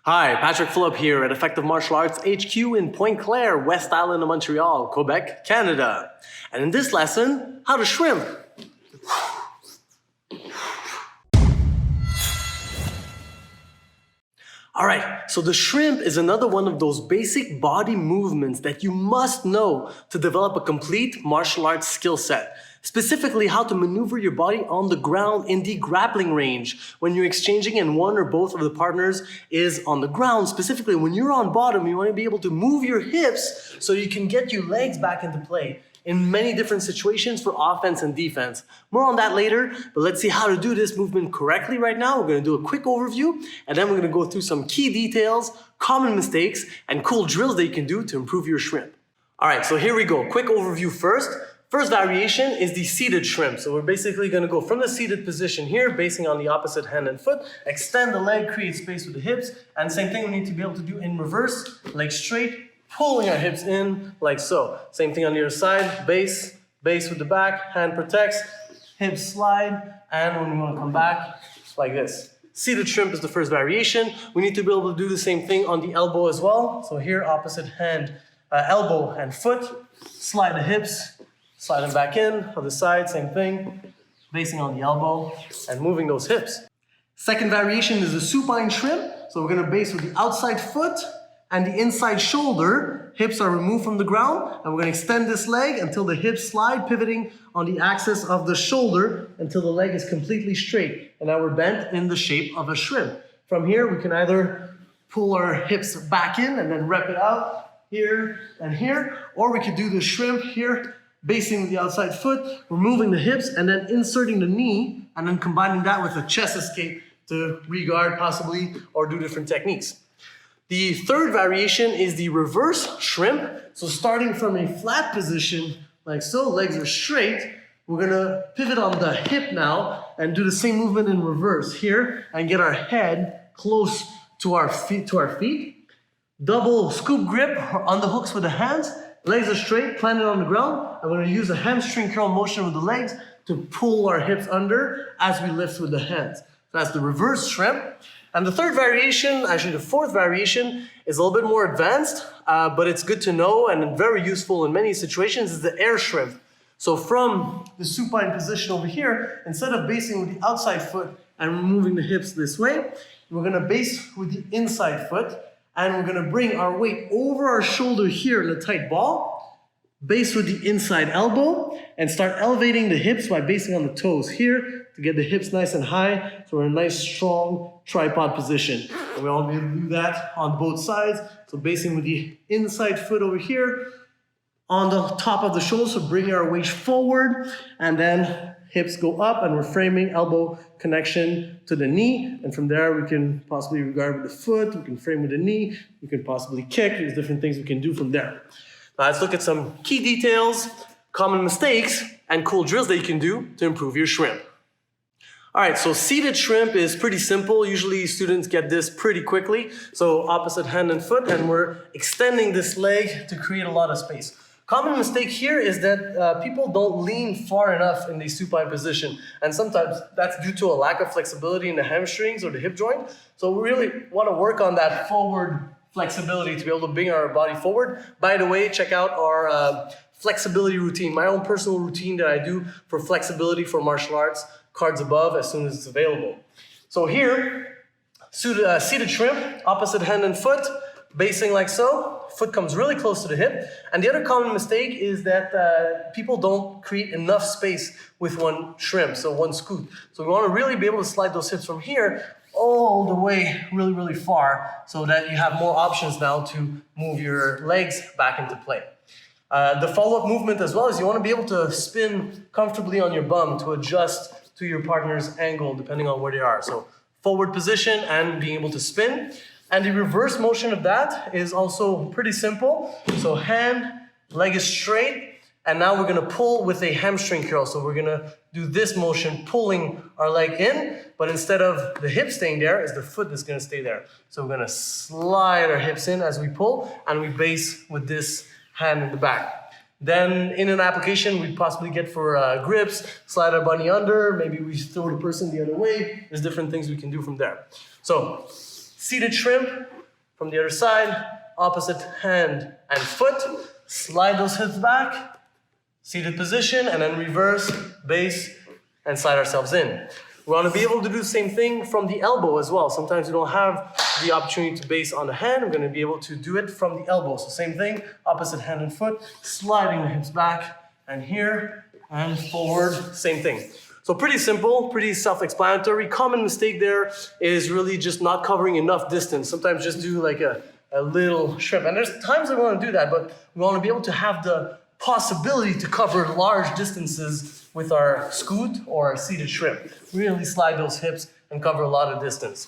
Hi, Patrick Phillip here at Effective Martial Arts HQ in Pointe Claire, West Island of Montreal, Quebec, Canada. And in this lesson, how to shrimp. Alright, so the shrimp is another one of those basic body movements that you must know to develop a complete martial arts skill set. Specifically, how to maneuver your body on the ground in the grappling range when you're exchanging and one or both of the partners is on the ground. Specifically, when you're on bottom, you want to be able to move your hips so you can get your legs back into play in many different situations for offense and defense. More on that later, but let's see how to do this movement correctly right now. We're going to do a quick overview, and then we're going to go through some key details, common mistakes, and cool drills that you can do to improve your shrimp. All right, so here we go. Quick overview first. First variation is the seated shrimp. So we're basically going to go from the seated position here, basing on the opposite hand and foot, extend the leg, create space with the hips, and same thing we need to be able to do in reverse, legs straight, pulling our hips in like so. Same thing on the other side, base with the back, hand protects, hips slide, and when we want to come back, like this. Seated shrimp is the first variation. We need to be able to do the same thing on the elbow as well. So here, opposite hand, elbow and foot, slide the hips, slide them back in, other side, same thing, basing on the elbow and moving those hips. Second variation is the supine shrimp. So we're gonna base with the outside foot and the inside shoulder. Hips are removed from the ground, and we're gonna extend this leg until the hips slide, pivoting on the axis of the shoulder until the leg is completely straight. And now we're bent in the shape of a shrimp. From here, we can either pull our hips back in and then rep it out here and here, or we could do the shrimp here, basing with the outside foot, removing the hips, and then inserting the knee, and then combining that with a chest escape to re-guard possibly, or do different techniques. The third variation is the reverse shrimp. So starting from a flat position, like so, legs are straight, we're gonna pivot on the hip now, and do the same movement in reverse here, and get our head close to our feet. Double scoop grip on the hooks with the hands, legs are straight, planted on the ground, and we're going to use a hamstring curl motion with the legs to pull our hips under as we lift with the hands. So that's the reverse shrimp. And the third variation, actually the fourth variation, is a little bit more advanced, but it's good to know and very useful in many situations, is the air shrimp. So from the supine position over here, instead of basing with the outside foot and moving the hips this way, we're going to base with the inside foot, and we're gonna bring our weight over our shoulder here in a tight ball, base with the inside elbow, and start elevating the hips by basing on the toes here to get the hips nice and high, so we're in a nice, strong tripod position. And we all be able to do that on both sides. So basing with the inside foot over here, on the top of the shoulder, so bringing our weight forward, and then hips go up, and we're framing elbow connection to the knee. And from there, we can possibly regard with the foot, we can frame with the knee, we can possibly kick. There's different things we can do from there. Now let's look at some key details, common mistakes, and cool drills that you can do to improve your shrimp. All right, so seated shrimp is pretty simple. Usually students get this pretty quickly. So opposite hand and foot, and we're extending this leg to create a lot of space. Common mistake here is that people don't lean far enough in the supine position, and sometimes that's due to a lack of flexibility in the hamstrings or the hip joint. So we really want to work on that forward flexibility to be able to bring our body forward. By the way, check out our flexibility routine, my own personal routine that I do for flexibility for martial arts, cards above as soon as it's available. So here, seated shrimp, opposite hand and foot, basing like so. Foot comes really close to the hip. And the other common mistake is that people don't create enough space with one shrimp, so one scoop. So we want to really be able to slide those hips from here all the way really, really far so that you have more options now to move your legs back into play. The follow-up movement as well is you want to be able to spin comfortably on your bum to adjust to your partner's angle depending on where they are. So forward position and being able to spin. And the reverse motion of that is also pretty simple. So hand, leg is straight, and now we're gonna pull with a hamstring curl. So we're gonna do this motion, pulling our leg in, but instead of the hip staying there, is the foot that's gonna stay there. So we're gonna slide our hips in as we pull, and we base with this hand in the back. Then in an application, we'd possibly get for grips, slide our bunny under, maybe we throw the person the other way. There's different things we can do from there. So seated shrimp, From the other side, opposite hand and foot. Slide those hips back, seated position, and then reverse, base, and slide ourselves in. We want to be able to do the same thing from the elbow as well. Sometimes we don't have the opportunity to base on the hand. We're going to be able to do it from the elbow. So same thing, opposite hand and foot, sliding the hips back, and here, and forward, same thing. So pretty simple, pretty self-explanatory. Common mistake there is really just not covering enough distance. Sometimes just do like a little shrimp. And there's times I want to do that, but we want to be able to have the possibility to cover large distances with our scoot or our seated shrimp. Really slide those hips and cover a lot of distance.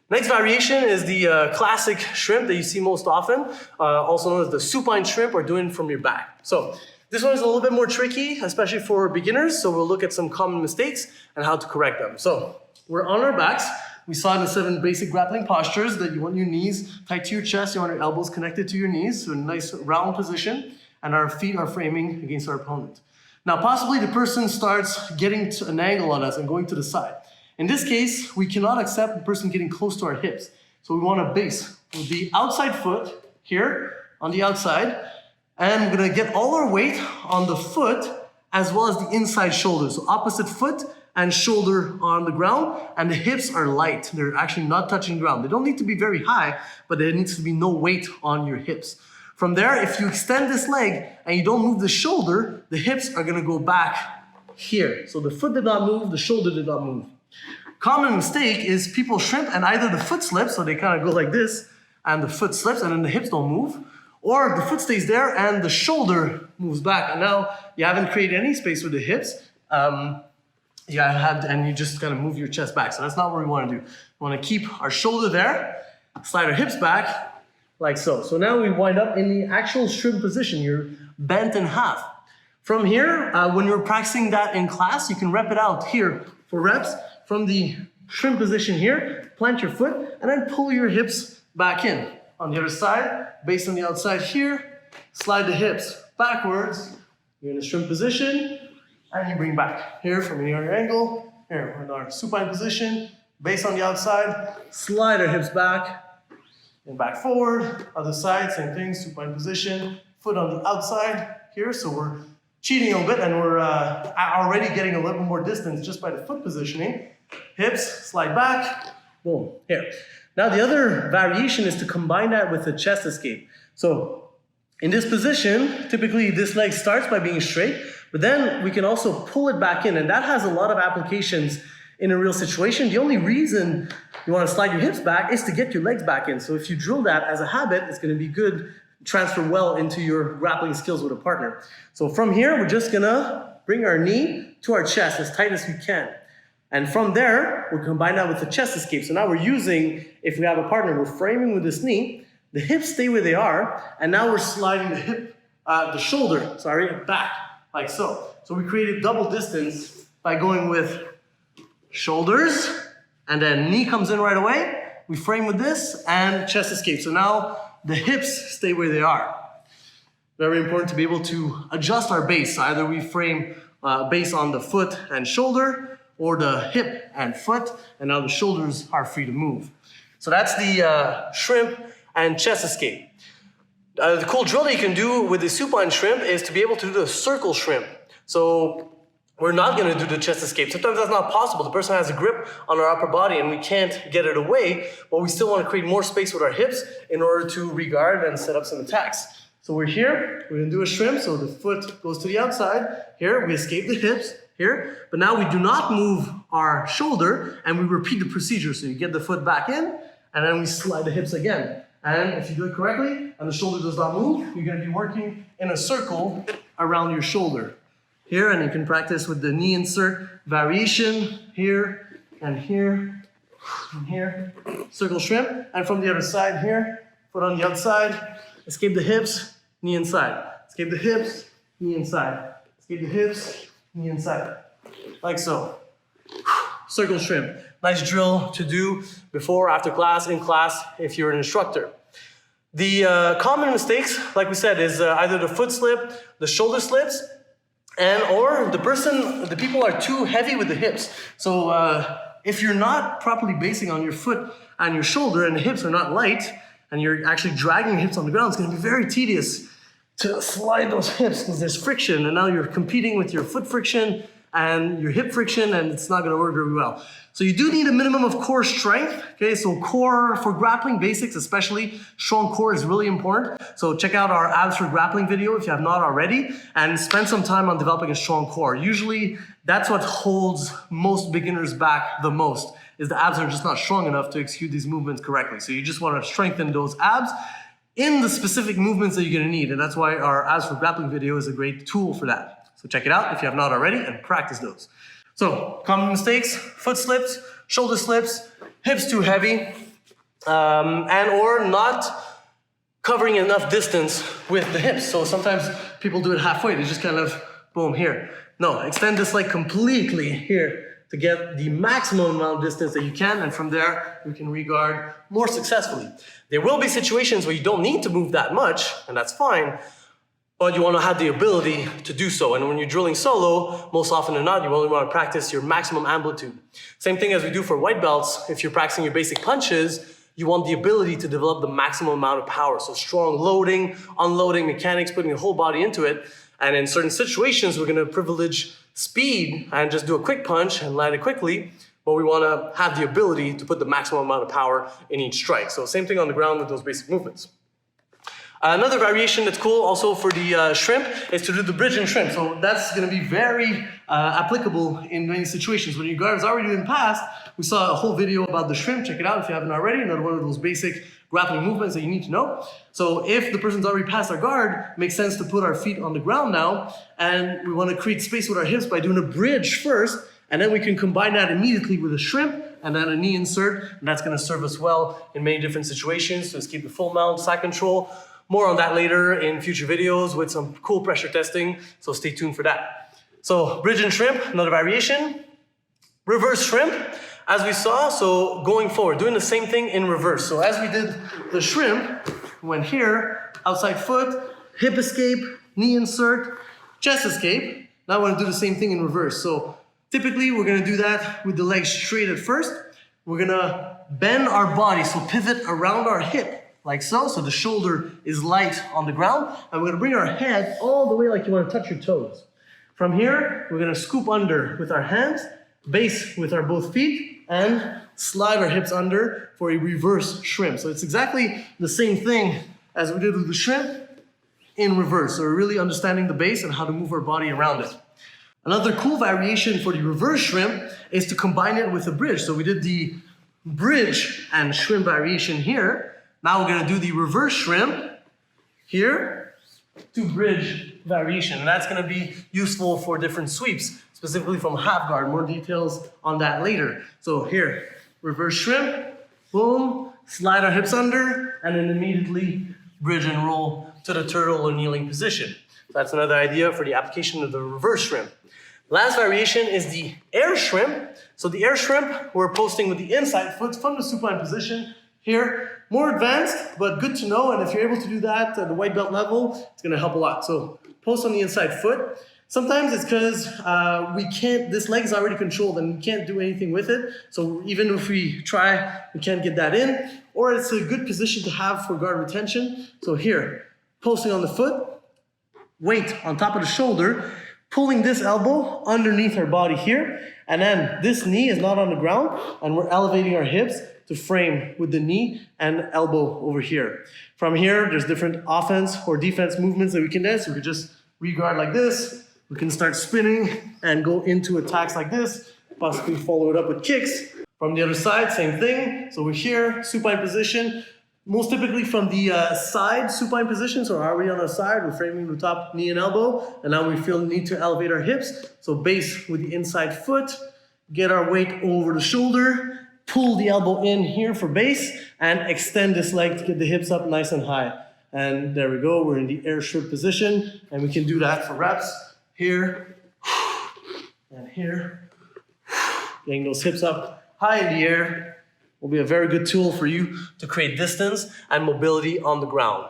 Next variation is the classic shrimp that you see most often, also known as the supine shrimp, or doing it from your back. So this one is a little bit more tricky, especially for beginners. So we'll look at some common mistakes and how to correct them. So we're on our backs. We saw the 7 basic grappling postures that you want your knees tight to your chest, you want your elbows connected to your knees, so a nice round position, and our feet are framing against our opponent. Now, possibly the person starts getting to an angle on us and going to the side. In this case, we cannot accept the person getting close to our hips. So we want to base with the outside foot here on the outside, and we're going to get all our weight on the foot as well as the inside shoulder. So opposite foot and shoulder on the ground, and the hips are light. They're actually not touching ground. They don't need to be very high, but there needs to be no weight on your hips. From there, if you extend this leg and you don't move the shoulder, the hips are gonna go back here. So the foot did not move, the shoulder did not move. Common mistake is people shrimp and either the foot slips, so they kind of go like this, and the foot slips and then the hips don't move, or the foot stays there and the shoulder moves back. And now you haven't created any space with the hips. And you just kind of move your chest back. So that's not what we want to do. We want to keep our shoulder there, slide our hips back, like so. So now we wind up in the actual shrimp position. You're bent in half. From here, when you're practicing that in class, you can rep it out here for reps. From the shrimp position here, plant your foot, and then pull your hips back in. On the other side, base on the outside here, slide the hips backwards. You're in a shrimp position. And you bring back here from any other angle. Here, we're in our supine position. Base on the outside. Slide our hips back. And back forward. Other side, same thing. Supine position. Foot on the outside here. So we're cheating a little bit and we're already getting a little more distance just by the foot positioning. Hips, slide back. Boom. Here. Now the other variation is to combine that with a chest escape. So in this position, typically this leg starts by being straight. But then we can also pull it back in, and that has a lot of applications in a real situation. The only reason you want to slide your hips back is to get your legs back in. So if you drill that as a habit, it's going to be good, transfer well into your grappling skills with a partner. So from here, we're just going to bring our knee to our chest as tight as we can. And from there, we'll combine that with the chest escape. So now we're using, if we have a partner, we're framing with this knee, the hips stay where they are, and now we're sliding the shoulder back. Like so. So we created double distance by going with shoulders, and then knee comes in right away. We frame with this, and chest escape. So now the hips stay where they are. Very important to be able to adjust our base. So either we frame base on the foot and shoulder, or the hip and foot, and now the shoulders are free to move. So that's the shrimp and chest escape. The cool drill that you can do with the supine shrimp is to be able to do the circle shrimp. So we're not going to do the chest escape. Sometimes that's not possible. The person has a grip on our upper body and we can't get it away, but we still want to create more space with our hips in order to regard and set up some attacks. So we're here, we're going to do a shrimp, so the foot goes to the outside. Here, we escape the hips, here. But now we do not move our shoulder, and we repeat the procedure. So you get the foot back in, and then we slide the hips again. And if you do it correctly, and the shoulder does not move, you're going to be working in a circle around your shoulder. Here, and you can practice with the knee insert variation, here, and here, and here. Circle shrimp, and from the other side here, foot on the outside, escape the hips, knee inside. Escape the hips, knee inside. Escape the hips, knee inside. Like so. Circle shrimp. Nice drill to do before, after class, in class, if you're an instructor. The common mistakes, like we said, is either the foot slip, the shoulder slips, or the people are too heavy with the hips. So if you're not properly basing on your foot and your shoulder and the hips are not light, and you're actually dragging your hips on the ground, it's going to be very tedious to slide those hips because there's friction, and now you're competing with your foot friction and your hip friction, and it's not going to work very well. So you do need a minimum of core strength. Okay, so core for grappling basics, especially strong core is really important. So check out our abs for grappling video if you have not already, and spend some time on developing a strong core. Usually that's what holds most beginners back the most, is the abs are just not strong enough to execute these movements correctly. So you just want to strengthen those abs in the specific movements that you're going to need. And that's why our abs for grappling video is a great tool for that. So check it out if you have not already and practice those. So common mistakes: foot slips, shoulder slips, hips too heavy, and or not covering enough distance with the hips. So sometimes people do it halfway. They just kind of, boom, here. No, extend this leg completely here to get the maximum amount of distance that you can, and from there you can regard more successfully. There will be situations where you don't need to move that much, and that's fine, but you want to have the ability to do so. And when you're drilling solo, most often than not, you only want to practice your maximum amplitude. Same thing as we do for white belts. If you're practicing your basic punches, you want the ability to develop the maximum amount of power. So strong loading, unloading mechanics, putting your whole body into it. And in certain situations, we're going to privilege speed and just do a quick punch and land it quickly, but we want to have the ability to put the maximum amount of power in each strike. So same thing on the ground with those basic movements. Another variation that's cool also for the shrimp is to do the bridge and shrimp. So that's going to be very applicable in many situations. When your guard is already been passed, we saw a whole video about the shrimp. Check it out if you haven't already. Another one of those basic grappling movements that you need to know. So if the person's already passed our guard, it makes sense to put our feet on the ground now, and we want to create space with our hips by doing a bridge first, and then we can combine that immediately with a shrimp and then a knee insert, and that's going to serve us well in many different situations to keep the full mount, side control. More on that later in future videos with some cool pressure testing, so stay tuned for that. So bridge and shrimp, another variation. Reverse shrimp, as we saw, so going forward, doing the same thing in reverse. So as we did the shrimp, went here, outside foot, hip escape, knee insert, chest escape. Now I want to do the same thing in reverse. So typically we're going to do that with the legs straight at first. We're going to bend our body, so pivot around our hip, like so. So the shoulder is light on the ground, and we're going to bring our head all the way like you want to touch your toes. From here, we're going to scoop under with our hands, base with our both feet, and slide our hips under for a reverse shrimp. So it's exactly the same thing as we did with the shrimp in reverse. So we're really understanding the base and how to move our body around it. Another cool variation for the reverse shrimp is to combine it with a bridge. So we did the bridge and shrimp variation here. Now we're going to do the reverse shrimp here to bridge variation. And that's going to be useful for different sweeps, specifically from half guard. More details on that later. So here, reverse shrimp, boom, slide our hips under, and then immediately bridge and roll to the turtle or kneeling position. So that's another idea for the application of the reverse shrimp. Last variation is the air shrimp. So the air shrimp, we're posting with the inside foot from the supine position. Here, more advanced, but good to know. And if you're able to do that at the white belt level, it's going to help a lot. So post on the inside foot. Sometimes it's because we can't, this leg is already controlled and we can't do anything with it. So even if we try, we can't get that in. Or it's a good position to have for guard retention. So here, posting on the foot, weight on top of the shoulder, pulling this elbow underneath our body here. And then this knee is not on the ground, and we're elevating our hips to frame with the knee and elbow over here. From here, there's different offense or defense movements that we can do. So we can just re-guard like this. We can start spinning and go into attacks like this, possibly follow it up with kicks. From the other side, same thing. So we're here, supine position. Most typically from the side supine position, so already on our side, we're framing the top knee and elbow, and now we feel the need to elevate our hips. So base with the inside foot, get our weight over the shoulder, pull the elbow in here for base, and extend this leg to get the hips up nice and high. And there we go, we're in the air shrimp position, and we can do that for reps here and here. Getting those hips up high in the air will be a very good tool for you to create distance and mobility on the ground.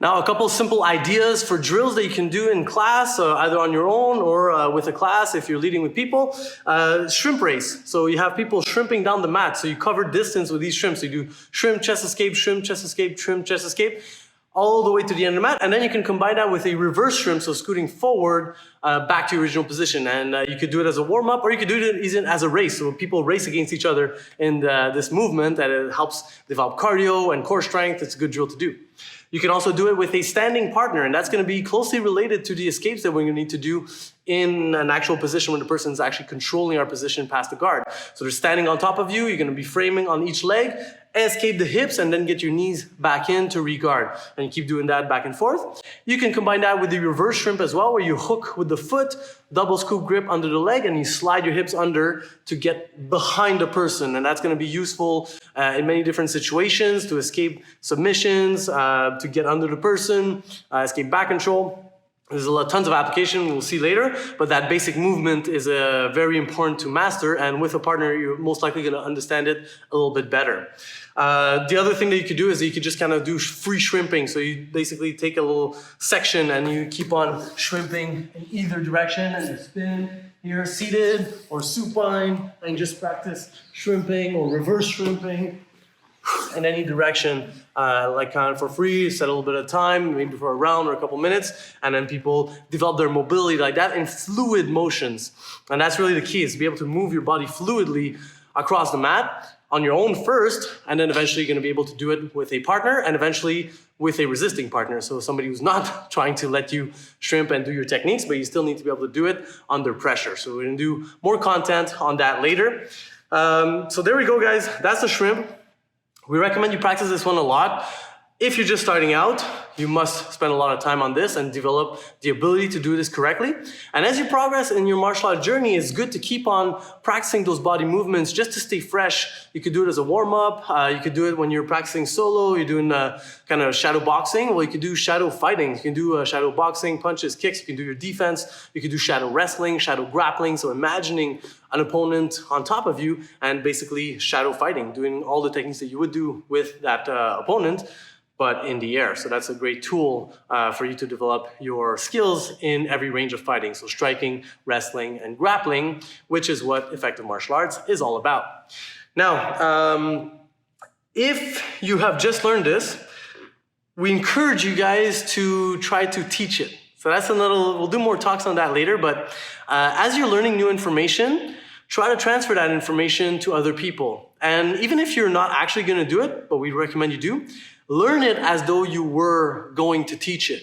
Now, a couple simple ideas for drills that you can do in class, either on your own or with a class if you're leading with people. Shrimp race. So you have people shrimping down the mat. So you cover distance with these shrimps. So you do shrimp, chest escape, shrimp, chest escape, shrimp, chest escape, all the way to the end of the mat. And then you can combine that with a reverse shrimp, so scooting forward back to your original position. And you could do it as a warm-up, or you could do it even as a race. So people race against each other in this movement, and it helps develop cardio and core strength. It's a good drill to do. You can also do it with a standing partner, and that's going to be closely related to the escapes that we're going to need to do in an actual position when the person's actually controlling our position past the guard. So they're standing on top of you, you're going to be framing on each leg, escape the hips, and then get your knees back in to re-guard. And you keep doing that back and forth. You can combine that with the reverse shrimp as well, where you hook with the foot, double scoop grip under the leg, and you slide your hips under to get behind the person. And that's going to be useful in many different situations, to escape submissions, to get under the person, escape back control. There's tons of application we'll see later, but that basic movement is very important to master, and with a partner, you're most likely going to understand it a little bit better. The other thing that you could do is that you could just kind of do free shrimping. So you basically take a little section and you keep on shrimping in either direction, and you spin here seated or supine, and just practice shrimping or reverse shrimping in any direction, like kind of for free, set a little bit of time, maybe for a round or a couple minutes, and then people develop their mobility like that in fluid motions. And that's really the key, is to be able to move your body fluidly across the mat on your own first, and then eventually you're going to be able to do it with a partner, and eventually with a resisting partner. So somebody who's not trying to let you shrimp and do your techniques, but you still need to be able to do it under pressure. So we're going to do more content on that later. So there we go, guys. That's the shrimp. We recommend you practice this one a lot. If you're just starting out, you must spend a lot of time on this and develop the ability to do this correctly. And as you progress in your martial art journey, it's good to keep on practicing those body movements just to stay fresh. You could do it as a warm-up. You could do it when you're practicing solo. You're doing kind of shadow boxing. Well, you could do shadow fighting. You can do shadow boxing, punches, kicks. You can do your defense. You could do shadow wrestling, shadow grappling. So imagining an opponent on top of you and basically shadow fighting, doing all the techniques that you would do with that opponent, but in the air. So that's a great tool for you to develop your skills in every range of fighting. So striking, wrestling, and grappling, which is what effective martial arts is all about. Now, if you have just learned this, we encourage you guys to try to teach it. So that's we'll do more talks on that later, but as you're learning new information, try to transfer that information to other people. And even if you're not actually going to do it, but we recommend you do, learn it as though you were going to teach it.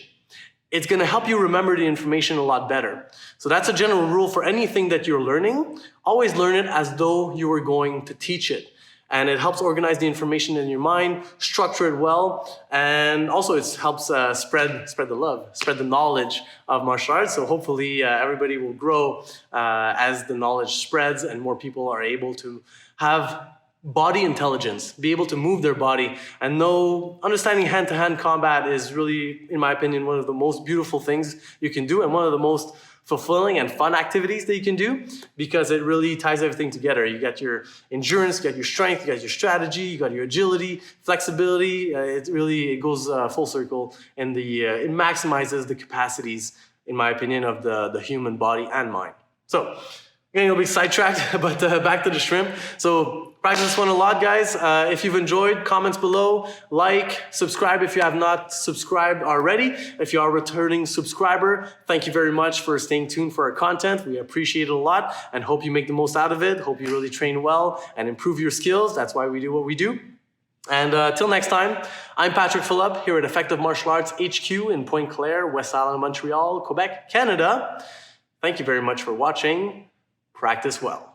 It's going to help you remember the information a lot better. So that's a general rule for anything that you're learning. Always learn it as though you were going to teach it. And it helps organize the information in your mind, structure it well, and also it helps spread the love, spread the knowledge of martial arts. So hopefully everybody will grow as the knowledge spreads and more people are able to have body intelligence, be able to move their body, and understanding hand-to-hand combat is really, in my opinion, one of the most beautiful things you can do and one of the most fulfilling and fun activities that you can do, because it really ties everything together. You got your endurance, you got your strength, you got your strategy, you got your agility, flexibility. It goes full circle, and it maximizes the capacities, in my opinion, of the human body and mind. So, again, you'll be sidetracked, but back to the shrimp. So practice this one a lot, guys. If you've enjoyed, comments below, like, subscribe if you have not subscribed already. If you are a returning subscriber, thank you very much for staying tuned for our content. We appreciate it a lot and hope you make the most out of it. Hope you really train well and improve your skills. That's why we do what we do. And till next time, I'm Patrick Phillip here at Effective Martial Arts HQ in Pointe Claire, West Island, Montreal, Quebec, Canada. Thank you very much for watching. Practice well.